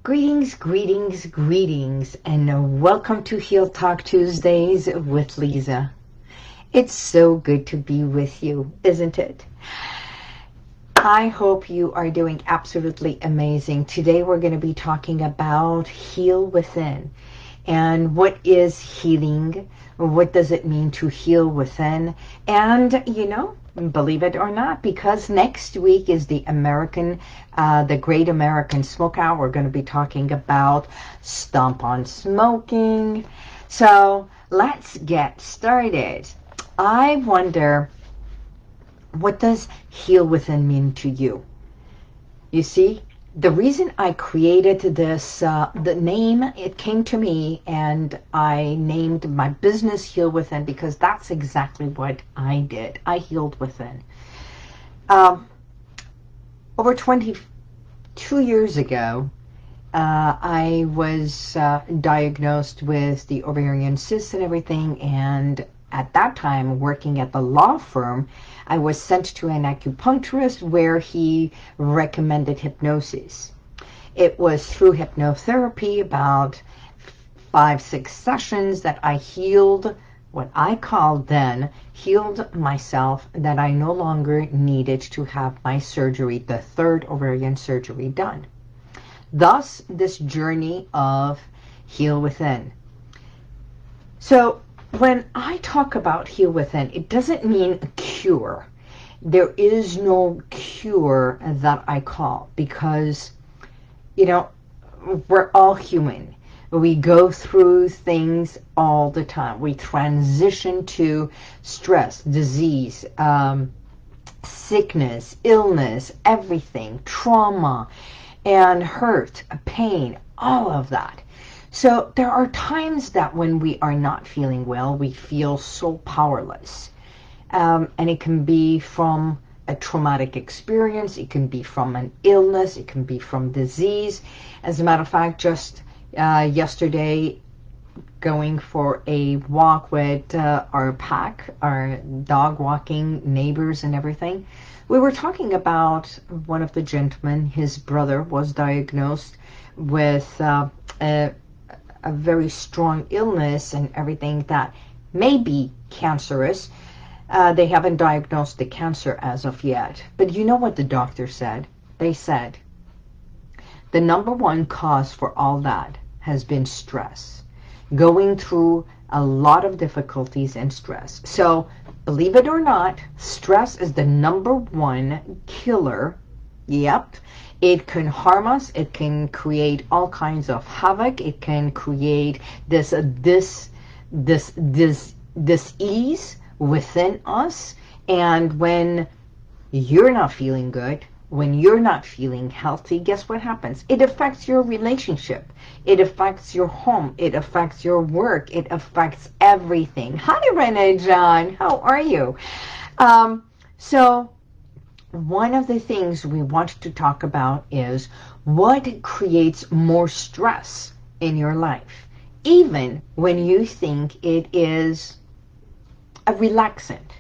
Greetings, greetings, greetings, and welcome to Heal Talk Tuesdays with Liza. It's so good to be with you, isn't it? I hope you are doing absolutely amazing. Today we're going to be talking about Heal Within. And what is healing? What does it mean to heal within? And, believe it or not, because next week is the Great American Smokeout. We're going to be talking about Stomp on Smoking. So let's get started. I wonder, what does heal within mean to you? You see, the reason I created this, the name, it came to me and I named my business Heal Within because that's exactly what I did. I healed within. Over 22 years ago, I was diagnosed with the ovarian cyst and everything, and at that time, working at the law firm, I was sent to an acupuncturist where he recommended hypnosis. It was through hypnotherapy, about 5-6 sessions, that I healed what I called then, healed myself, that I no longer needed to have my surgery, the third ovarian surgery, done. Thus, this journey of Heal Within. So, when I talk about Heal Within, it doesn't mean a cure. There is no cure that I call because, we're all human. We go through things all the time. We transition to stress, disease, sickness, illness, everything, trauma, and hurt, pain, all of that. So there are times that when we are not feeling well, we feel so powerless. And it can be from a traumatic experience, it can be from an illness, it can be from disease. As a matter of fact, just yesterday, going for a walk with our pack, our dog walking neighbors and everything, we were talking about one of the gentlemen. His brother was diagnosed with a very strong illness and everything that may be cancerous. They haven't diagnosed the cancer as of yet. But you know what the doctor said? They said the number one cause for all that has been stress. Going through a lot of difficulties and stress. So, believe it or not, stress is the number one killer. Yep. It can harm us. It can create all kinds of havoc. It can create this ease within us. And when you're not feeling good, when you're not feeling healthy, guess what happens? It affects your relationship. It affects your home. It affects your work. It affects everything. Hi, Renee John. How are you? So one of the things we want to talk about is what creates more stress in your life, even when you think it is a relaxant.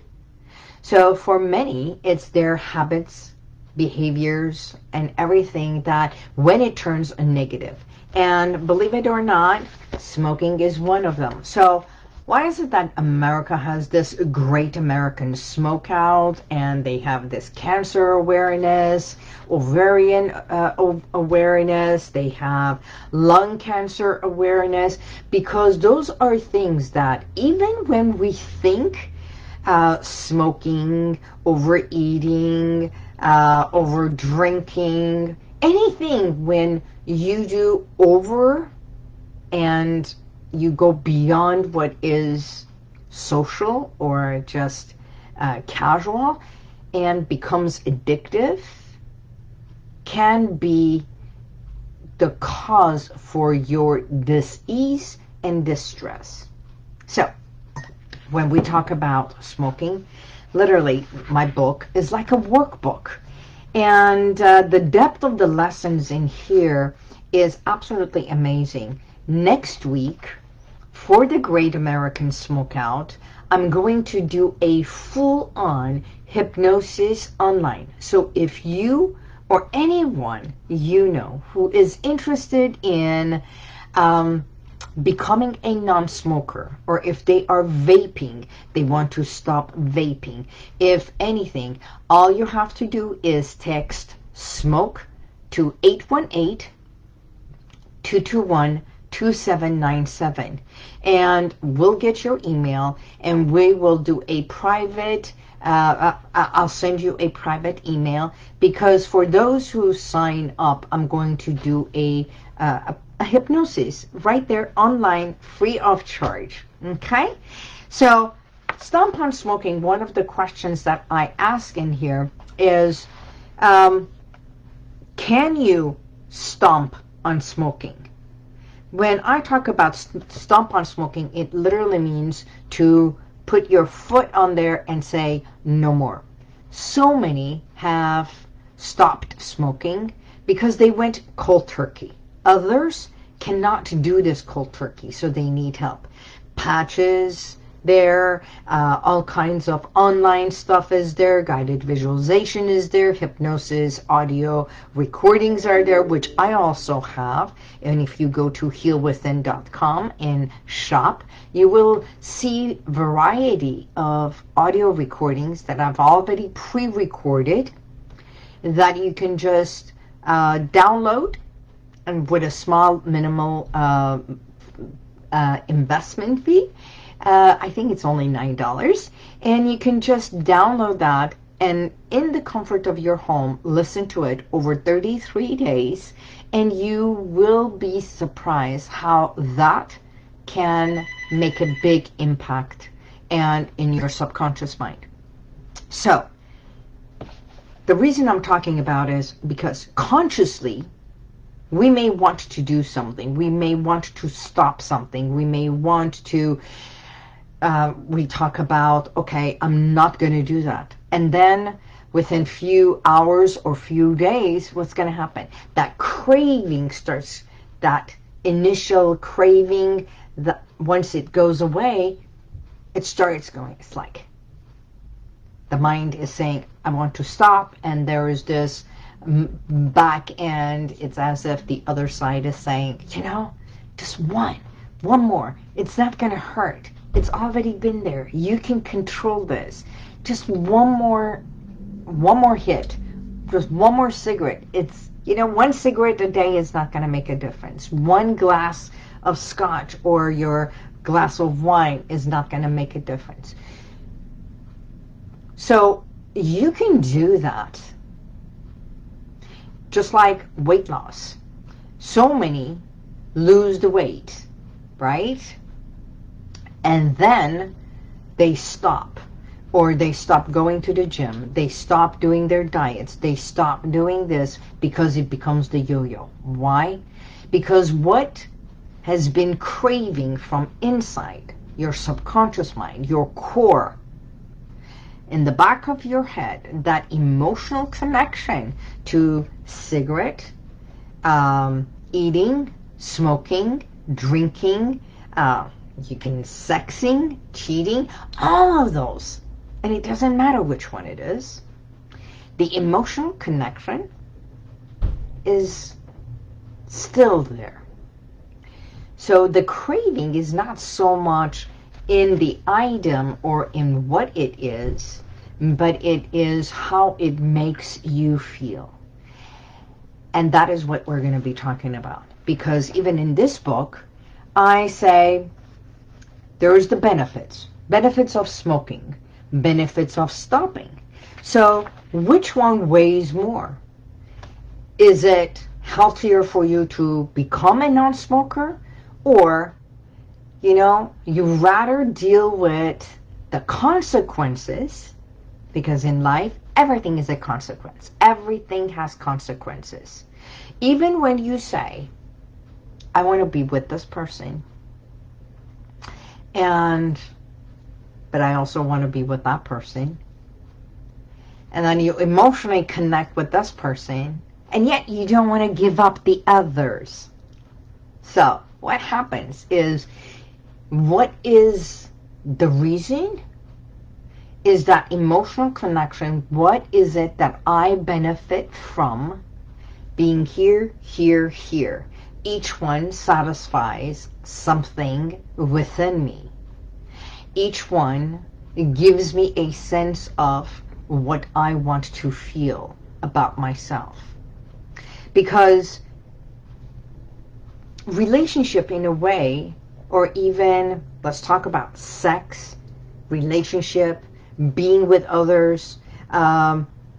So for many, it's their habits, behaviors, and everything that when it turns a negative. And believe it or not, smoking is one of them. So why is it that America has this Great American Smokeout, and they have this cancer awareness, ovarian awareness, they have lung cancer awareness? Because those are things that even when we think smoking, overeating, over drinking, anything, when you do over and you go beyond what is social or just casual and becomes addictive, can be the cause for your dis-ease and distress. So when we talk about smoking, literally my book is like a workbook, and the depth of the lessons in here is absolutely amazing. Next week, for the Great American Smokeout, I'm going to do a full-on hypnosis online. So if you or anyone you know who is interested in becoming a non-smoker, or if they are vaping, they want to stop vaping. If anything, all you have to do is text SMOKE to 818-221-2797, and we'll get your email, and we will do a private I'll send you a private email, because for those who sign up, I'm going to do a hypnosis right there online, free of charge. Okay? So, Stomp on Smoking, one of the questions that I ask in here is, can you stomp on smoking? When I talk about stomp on smoking, it literally means to put your foot on there and say, no more. So many have stopped smoking because they went cold turkey. Others cannot do this cold turkey, so they need help. Patches there, all kinds of online stuff is there, guided visualization is there, hypnosis, audio recordings are there, which I also have. And if you go to HealWithin.com and shop, you will see variety of audio recordings that I've already pre-recorded that you can just download, and with a small minimal investment fee. I think it's only $9, and you can just download that and in the comfort of your home listen to it over 33 days, and you will be surprised how that can make a big impact and in your subconscious mind. So the reason I'm talking about is because consciously we may want to do something, we may want to stop something, we may want to we talk about, okay, I'm not going to do that. And then within few hours or few days, what's going to happen? That craving starts, that initial craving, that once it goes away, it starts going. It's like the mind is saying, I want to stop, and there is this back end. It's as if the other side is saying, you know, just one more. It's not going to hurt. It's already been there. You can control this. Just one more hit. Just one more cigarette. It's, you know, one cigarette a day is not going to make a difference. One glass of scotch or your glass of wine is not going to make a difference. So you can do that. Just like weight loss. So many lose the weight, right? And then they stop, or they stop going to the gym, they stop doing their diets, they stop doing this because it becomes the yo-yo. Why? Because what has been craving from inside your subconscious mind, your core, in the back of your head, that emotional connection to cigarette, eating, smoking, drinking, you can sexing, cheating, all of those. And it doesn't matter which one it is. The emotional connection is still there. So the craving is not so much in the item or in what it is, but it is how it makes you feel. And that is what we're going to be talking about. Because even in this book, I say, there's the benefits. Benefits of smoking. Benefits of stopping. So, which one weighs more? Is it healthier for you to become a non-smoker? Or, you know, you rather deal with the consequences? Because in life, everything is a consequence. Everything has consequences. Even when you say, I want to be with this person, but I also want to be with that person. And then you emotionally connect with this person, and yet you don't want to give up the others. So what happens is, what is the reason? is that emotional connection. What is it that I benefit from being here, here, here? Each one satisfies something within me. Each one gives me a sense of what I want to feel about myself. Because relationship, in a way, or even, let's talk about sex, relationship, being with others,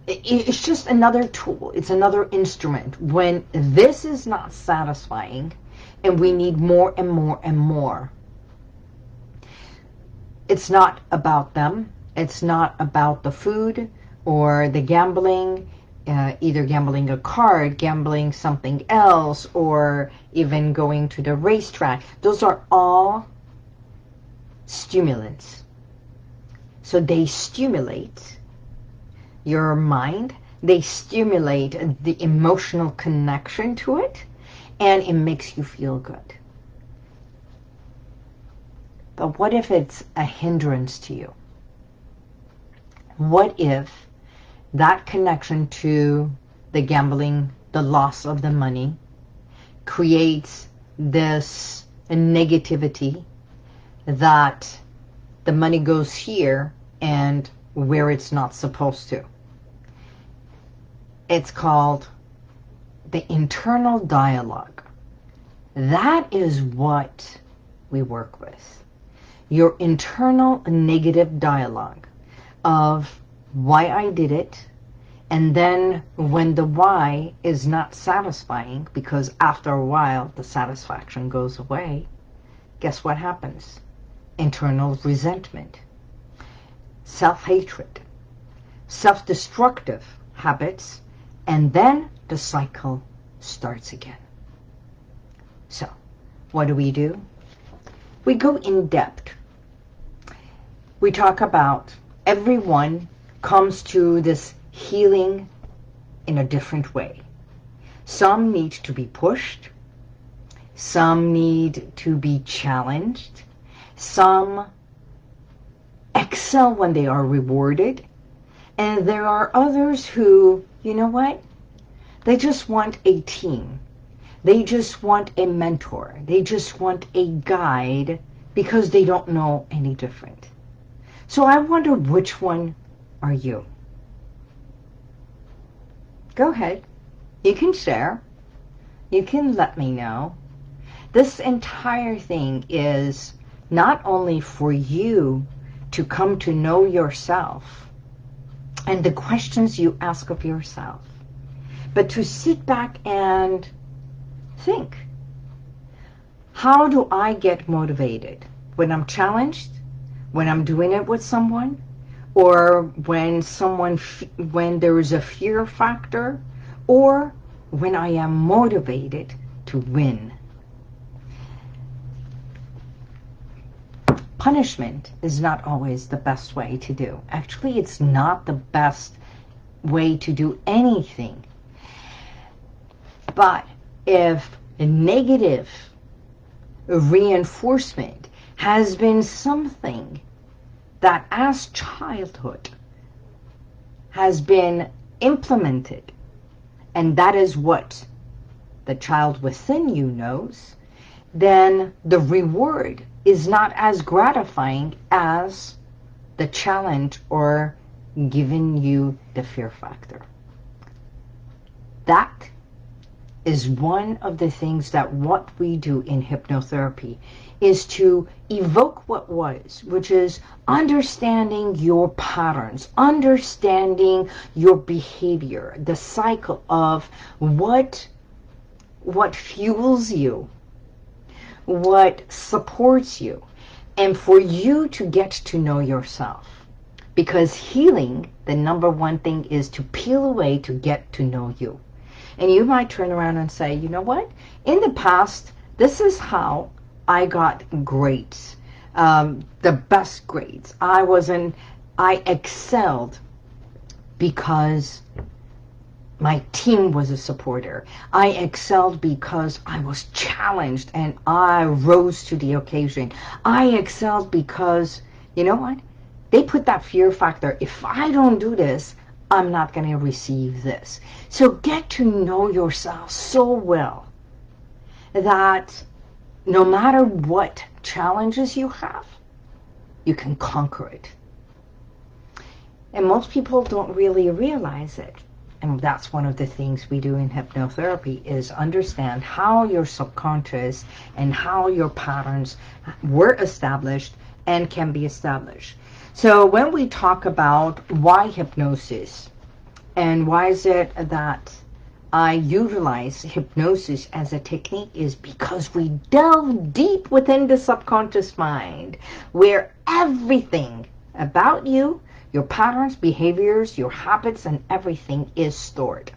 it's just another tool. It's another instrument. When this is not satisfying and we need more and more and more, it's not about them. It's not about the food or the gambling, either gambling a card, gambling something else, or even going to the racetrack. Those are all stimulants. So they stimulate your mind. They stimulate the emotional connection to it, and it makes you feel good. But what if it's a hindrance to you? What if that connection to the gambling, the loss of the money, creates this negativity that the money goes here and where it's not supposed to? It's called the internal dialogue. That is what we work with. Your internal negative dialogue of why I did it, and then when the why is not satisfying, because after a while the satisfaction goes away, guess what happens? Internal resentment, self-hatred, self-destructive habits, and then the cycle starts again. So, what do? We go in depth. We talk about everyone comes to this healing in a different way. Some need to be pushed. Some need to be challenged. Some excel when they are rewarded. And there are others who, you know what? They just want a team. They just want a mentor. They just want a guide because they don't know any different. So I wonder, which one are you? Go ahead. You can share. You can let me know. This entire thing is not only for you to come to know yourself and the questions you ask of yourself, but to sit back and think, how do I get motivated? When I'm challenged, when I'm doing it with someone, or when there is a fear factor, or when I am motivated to win. Punishment is not always the best way to do. Actually, it's not the best way to do anything. But if a negative reinforcement has been something that as childhood has been implemented, and that is what the child within you knows, then the reward is not as gratifying as the challenge or giving you the fear factor. That is one of the things that what we do in hypnotherapy is to evoke what was, which is understanding your patterns, understanding your behavior, the cycle of what fuels you, what supports you, and for you to get to know yourself. Because healing, the number one thing is to peel away to get to know you. And you might turn around and say, you know what? In the past, this is how I got grades, the best grades. I excelled because my team was a supporter. I excelled because I was challenged and I rose to the occasion. I excelled because, you know what? They put that fear factor. If I don't do this, I'm not going to receive this. So get to know yourself so well that no matter what challenges you have, you can conquer it. And most people don't really realize it. And that's one of the things we do in hypnotherapy, is understand how your subconscious and how your patterns were established and can be established. So when we talk about why hypnosis and why is it that I utilize hypnosis as a technique, is because we delve deep within the subconscious mind, where everything about you, your patterns, behaviors, your habits, and everything is stored.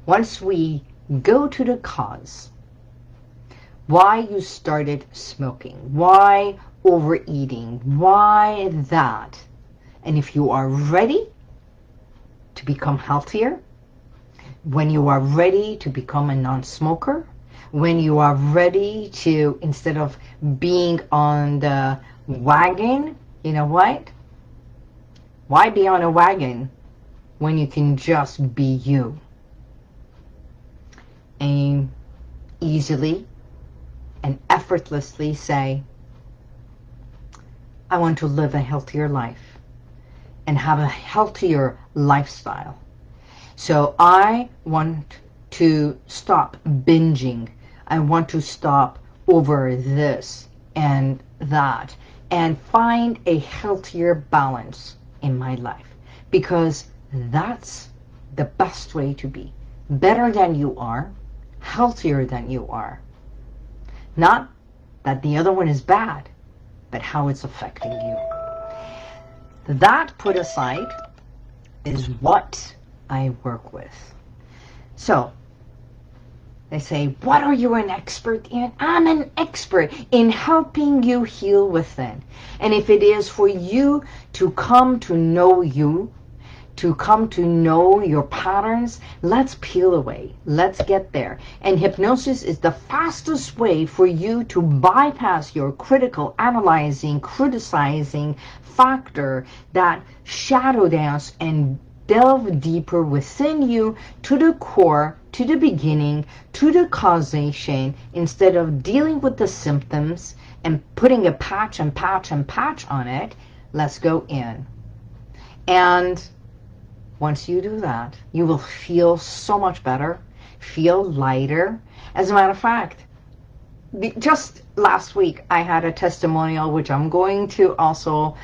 Once we go to the cause, why you started smoking, why overeating, why that, and if you are ready to become healthier, when you are ready to become a non-smoker, when you are ready to, instead of being on the wagon, you know what? Why be on a wagon when you can just be you? And easily and effortlessly say, I want to live a healthier life and have a healthier lifestyle. So I want to stop binging. I want to stop over this and that and find a healthier balance in my life, because that's the best way to be. Better than you are, healthier than you are. Not that the other one is bad, but how it's affecting you. That put aside is what I work with. So they say, what are you an expert in? I'm an expert in helping you heal within. And if it is for you to come to know you, to come to know your patterns, let's peel away. Let's get there. And hypnosis is the fastest way for you to bypass your critical, analyzing, criticizing factor, that shadow dance, and delve deeper within you to the core, to the beginning, to the causation, instead of dealing with the symptoms and putting a patch and patch and patch on it. Let's go in. And once you do that, you will feel so much better, feel lighter. As a matter of fact, just last week I had a testimonial, which I'm going to also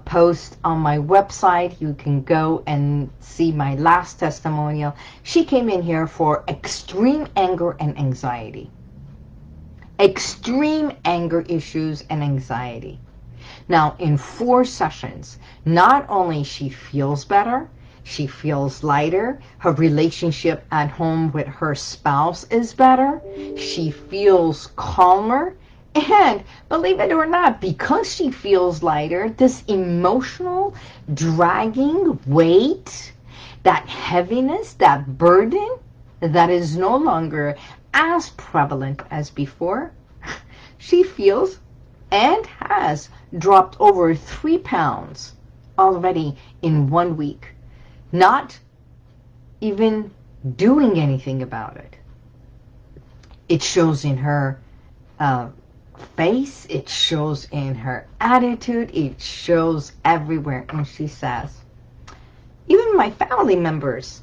post on my website. You can go and see my last testimonial. She came in here for extreme anger and anxiety. Extreme anger issues and anxiety. Now, in 4 sessions, not only she feels better, she feels lighter. Her relationship at home with her spouse is better. She feels calmer. And believe it or not, because she feels lighter, this emotional dragging weight, that heaviness, that burden, that is no longer as prevalent as before, she feels and has dropped over 3 pounds already in 1 week. Not even doing anything about it. It shows in her face, it shows in her attitude, it shows everywhere. And she says, even my family members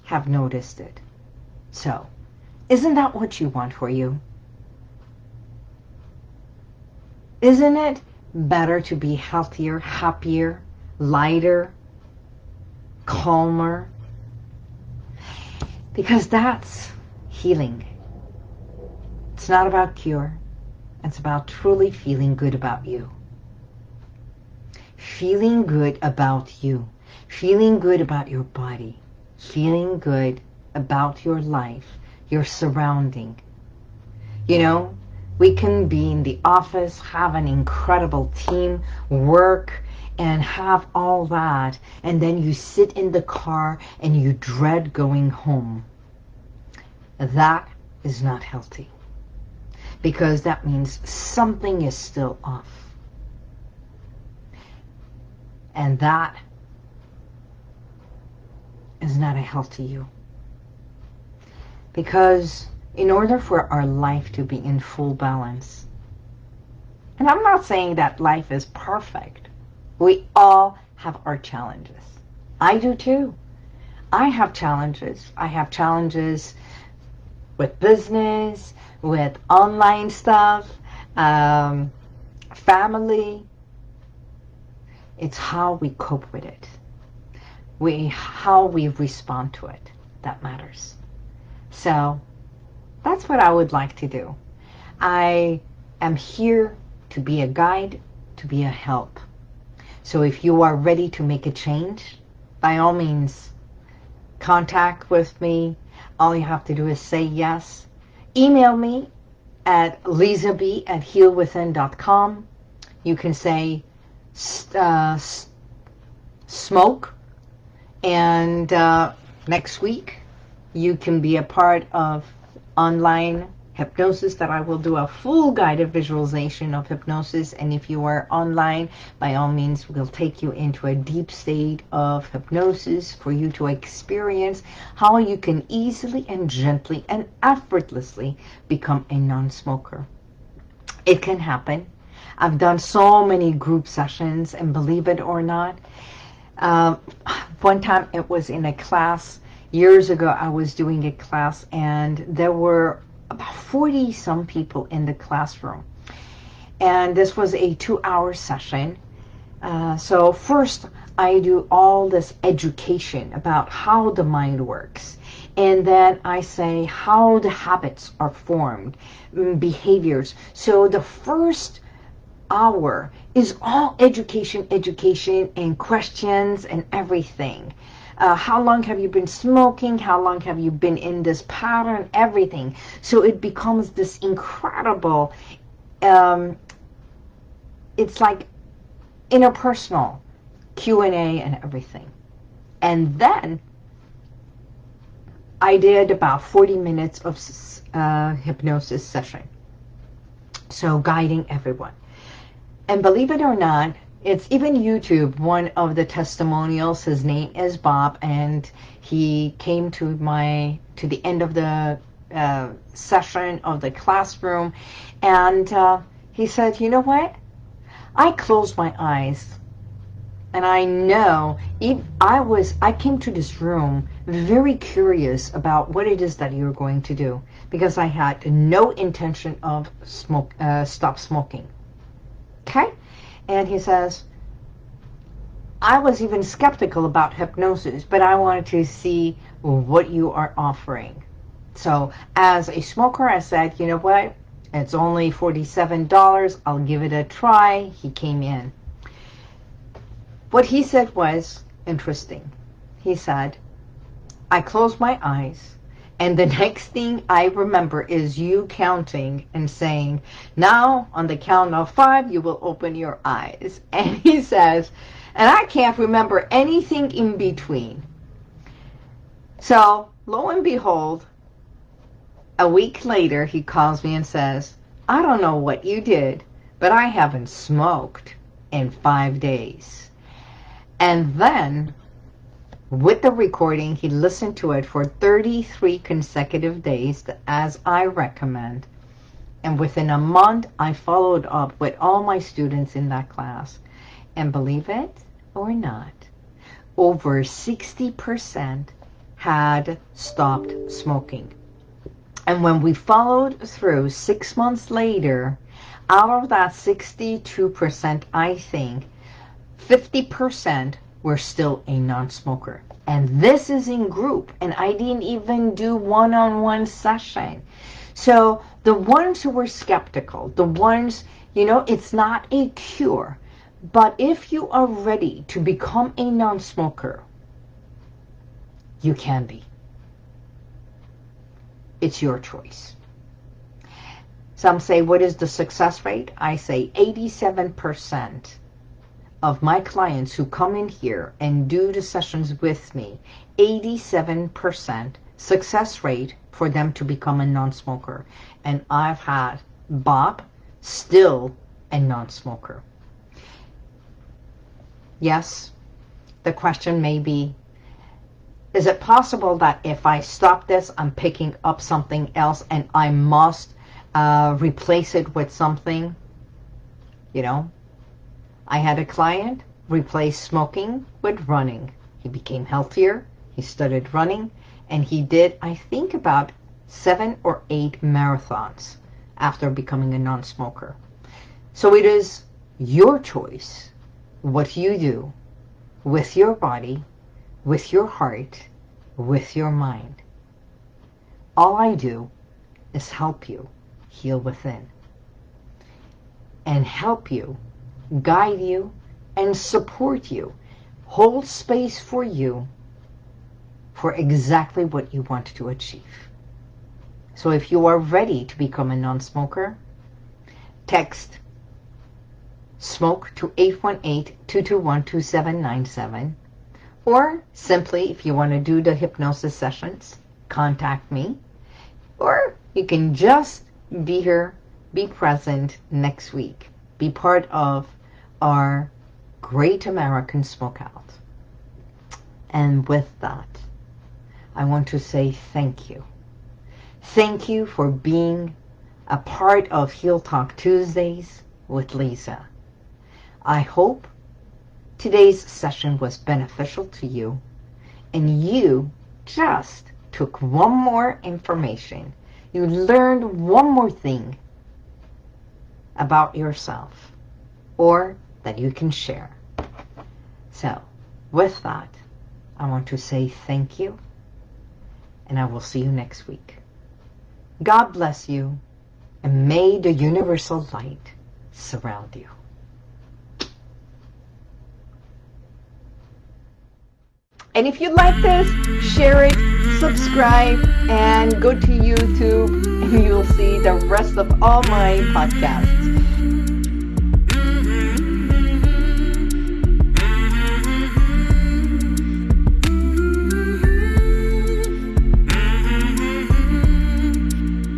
have noticed it. So, isn't that what you want for you? Isn't it better to be healthier, happier, lighter, calmer? Because that's healing. It's not about cure. It's about truly feeling good about you. Feeling good about you. Feeling good about your body. Feeling good about your life, your surrounding. You know, we can be in the office, have an incredible team, work, and have all that, and then you sit in the car and you dread going home. That is not healthy, because that means something is still off. And that is not a healthy you. Because in order for our life to be in full balance, and I'm not saying that life is perfect. We all have our challenges. I do too. I have challenges. I have challenges with business, with online stuff, family. It's how we cope with it. How we respond to it that matters. So that's what I would like to do. I am here to be a guide, to be a help. So if you are ready to make a change, by all means, contact with me. All you have to do is say yes. Email me at lizab@healwithin.com. You can say smoke, and next week you can be a part of online hypnosis that I will do a full guided visualization of hypnosis. And if you are online, by all means, we'll take you into a deep state of hypnosis for you to experience how you can easily and gently and effortlessly become a non-smoker. It can happen. I've done so many group sessions, and believe it or not, one time it was in a class. Years ago, I was doing a class, and there were about 40 some people in the classroom, and this was a 2-hour session. So first I do all this education about how the mind works, and then I say how the habits are formed, behaviors. So the first hour is all education and questions and everything. How long have you been smoking? How long have you been in this pattern? Everything. So it becomes this incredible, it's like interpersonal Q&A and everything. And then I did about 40 minutes of hypnosis session. So guiding everyone. And believe it or not, it's even YouTube, one of the testimonials, his name is Bob, and he came to the end of the session of the classroom, and he said, you know what? I closed my eyes, and I know I came to this room very curious about what it is that you're going to do, because I had no intention of stop smoking. Okay? And he says, I was even skeptical about hypnosis, but I wanted to see what you are offering. So as a smoker, I said, you know what? It's only $47. I'll give it a try. He came in. What he said was interesting. He said, I closed my eyes, and the next thing I remember is you counting and saying, now on the count of 5, you will open your eyes. And he says, and I can't remember anything in between. So lo and behold, a week later, he calls me and says, I don't know what you did, but I haven't smoked in 5 days. And then, with the recording, he listened to it for 33 consecutive days, as I recommend. And within a month, I followed up with all my students in that class. And believe it or not, over 60% had stopped smoking. And when we followed through 6 months later, out of that 62%, I think 50% were still a non-smoker. And this is in group, and I didn't even do one-on-one session. So the ones who were skeptical, the ones, it's not a cure, but if you are ready to become a non-smoker, you can be. It's your choice. Some say, what is the success rate? I say 87% of my clients who come in here and do the sessions with me, 87% success rate for them to become a non-smoker. And I've had Bob, still a non-smoker. Yes, the question may be, is it possible that if I stop this, I'm picking up something else and I must replace it with something? You know, I had a client replace smoking with running. He became healthier, he started running, and he did, I think, about 7 or 8 marathons after becoming a non-smoker. So it is your choice what you do with your body, with your heart, with your mind. All I do is help you heal within and help you, guide you, and support you, hold space for you for exactly what you want to achieve. So if you are ready to become a non-smoker, text SMOKE to 818-221-2797, or simply, if you want to do the hypnosis sessions, contact me, or you can just be here, be present next week, be part of our Great American Smokeout. And with that, I want to say thank you. Thank you for being a part of Heal Talk Tuesdays with Liza. I hope today's session was beneficial to you and you just took one more information. You learned one more thing about yourself or that you can share. So, with that, I want to say thank you and I will see you next week. God bless you and may the universal light surround you. And if you like this, share it, subscribe, and go to YouTube and you'll see the rest of all my podcasts.